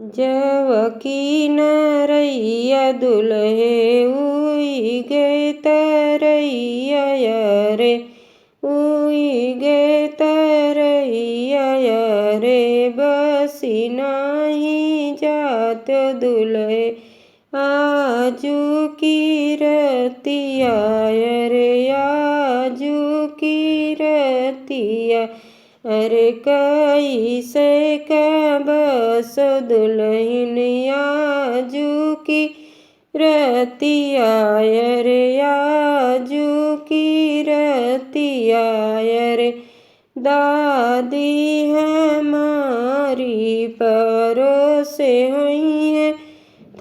जवकी नरैया दुल्हे उई गए तरैया रे, उई गए तरैया रे, बसी नहीं जात दुल्हे आजू की रतिया रे, आजू की रतिया अरे कैसे बस दुल्हन आजू की रतिया रे, आजू की रतिया रे। दादी हमारी परोसे हुई है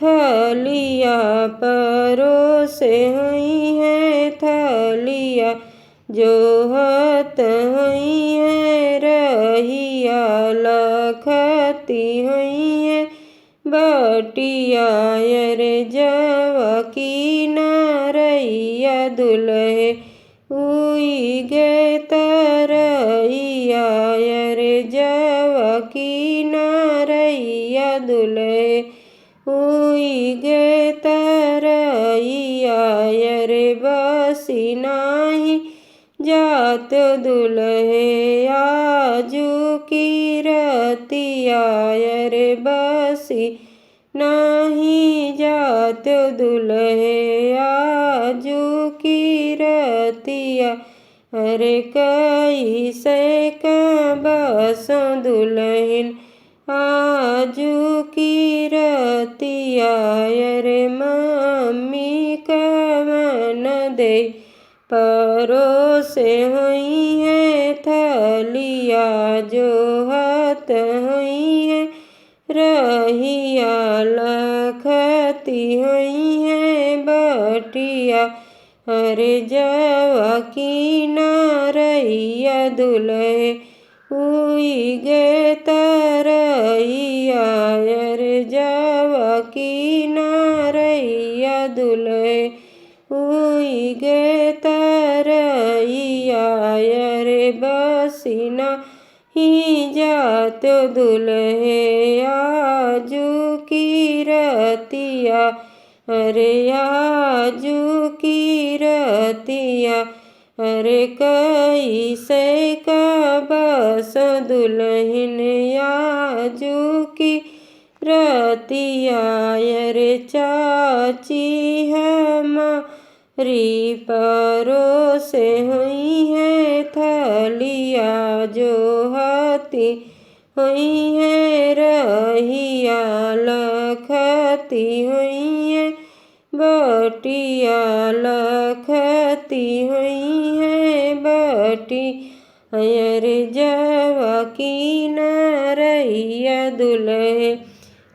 थलिया, परोसे हुई है थलिया, जोहत हुई है रहिया, लखती हुई है बटिया रे, जवकी नरैया दुल्हे उई गए तरैया रे, जवकी नरैया दुल्हे उई गए तरैया रे, बसी नाही जात दुल्हे आजू की रतिया रे, बसी नहीं जात दुल्हे आजू की रतिया अरे कैसे बस दुल्हन आजू की रतिया रे। मम्मी कवन दे परोसे हुई है थलिया, जोहत हुई है रहिया, लखती हुई है बटिया अरे, जवकी नरैया दुल्हे उई गए तरैया रे, जवकी नरैया दुल्हे उई गए तरैया रे, बसी नहीं जात दुल्हे आजू की रतिया अरे, आजू की रतिया अरे कैसे बस दुल्हन आजू की रतिया रे। चाची हमारी परोसे हुई है थलिया, जोहती हुई है रहिया, लखती हुई है बटिया, लखती हुई है बटी अरे, जवकी नरैया दुल्हे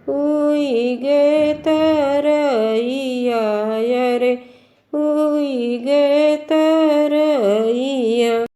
उई गए तरैया रे, उई गए तरैया।